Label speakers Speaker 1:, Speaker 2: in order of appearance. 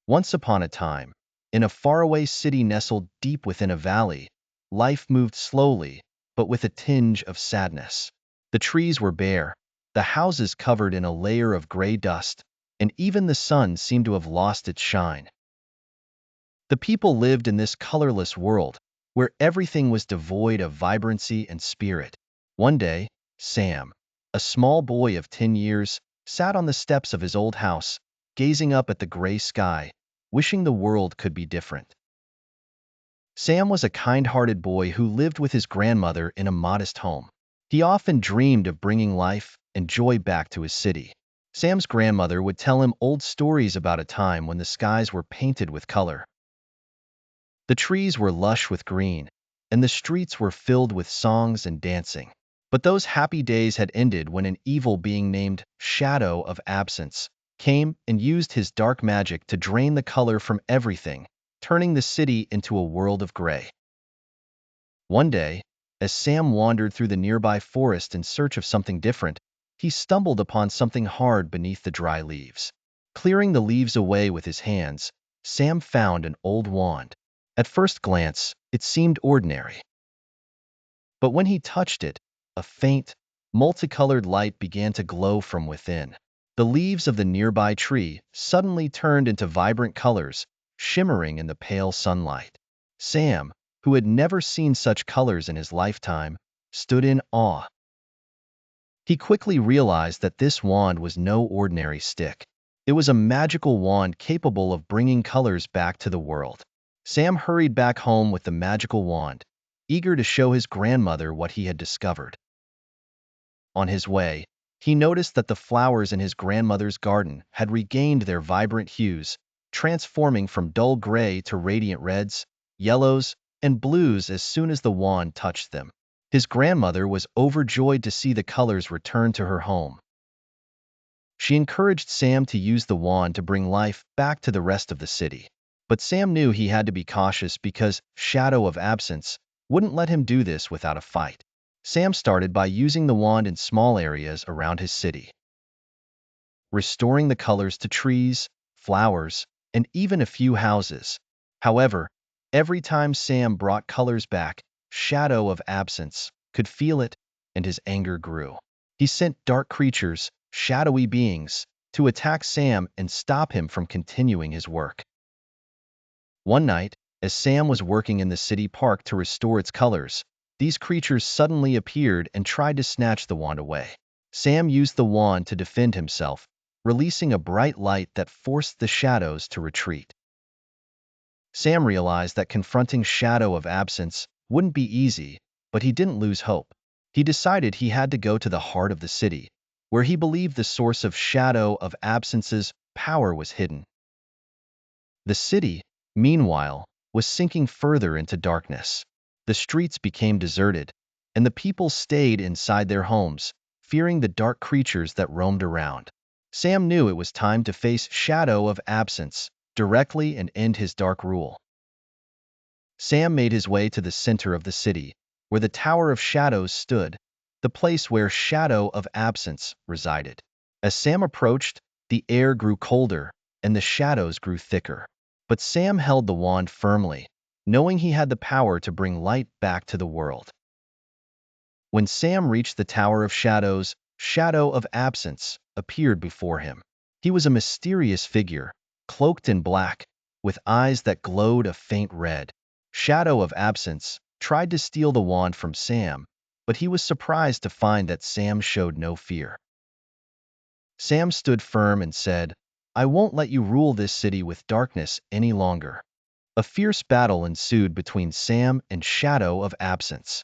Speaker 1: Once upon a time, in a faraway city nestled deep within a valley, life moved slowly, but with a tinge of sadness. The trees were bare, the houses covered in a layer of gray dust, and even the sun seemed to have lost its shine. The people lived in this colorless world, where everything was devoid of vibrancy and spirit. One day, Sam, a small boy of 10 years, sat on the steps of his old house, gazing up at the gray sky, wishing the world could be different. Sam was a kind-hearted boy who lived with his grandmother in a modest home. He often dreamed of bringing life and joy back to his city. Sam's grandmother would tell him old stories about a time when the skies were painted with color. The trees were lush with green, and the streets were filled with songs and dancing. But those happy days had ended when an evil being named Shadow of Absence came and used his dark magic to drain the color from everything, turning the city into a world of gray. One day, as Sam wandered through the nearby forest in search of something different, he stumbled upon something hard beneath the dry leaves. Clearing the leaves away with his hands, Sam found an old wand. At first glance, it seemed ordinary. But when he touched it, a faint, multicolored light began to glow from within. The leaves of the nearby tree suddenly turned into vibrant colors, shimmering in the pale sunlight. Sam, who had never seen such colors in his lifetime, stood in awe. He quickly realized that this wand was no ordinary stick. It was a magical wand capable of bringing colors back to the world. Sam hurried back home with the magical wand, eager to show his grandmother what he had discovered. On his way, he noticed that the flowers in his grandmother's garden had regained their vibrant hues, transforming from dull gray to radiant reds, yellows, and blues as soon as the wand touched them. His grandmother was overjoyed to see the colors return to her home. She encouraged Sam to use the wand to bring life back to the rest of the city. But Sam knew he had to be cautious because Shadow of Absence wouldn't let him do this without a fight. Sam started by using the wand in small areas around his city, restoring the colors to trees, flowers, and even a few houses. However, every time Sam brought colors back, Shadow of Absence could feel it, and his anger grew. He sent dark creatures, shadowy beings, to attack Sam and stop him from continuing his work. One night, as Sam was working in the city park to restore its colors, these creatures suddenly appeared and tried to snatch the wand away. Sam used the wand to defend himself, releasing a bright light that forced the shadows to retreat. Sam realized that confronting Shadow of Absence wouldn't be easy, but he didn't lose hope. He decided he had to go to the heart of the city, where he believed the source of Shadow of Absence's power was hidden. The city, meanwhile, was sinking further into darkness. The streets became deserted, and the people stayed inside their homes, fearing the dark creatures that roamed around. Sam knew it was time to face Shadow of Absence directly and end his dark rule. Sam made his way to the center of the city, where the Tower of Shadows stood, the place where Shadow of Absence resided. As Sam approached, the air grew colder, and the shadows grew thicker. But Sam held the wand firmly, knowing he had the power to bring light back to the world. When Sam reached the Tower of Shadows, Shadow of Absence appeared before him. He was a mysterious figure, cloaked in black, with eyes that glowed a faint red. Shadow of Absence tried to steal the wand from Sam, but he was surprised to find that Sam showed no fear. Sam stood firm and said, "I won't let you rule this city with darkness any longer." A fierce battle ensued between Sam and Shadow of Absence.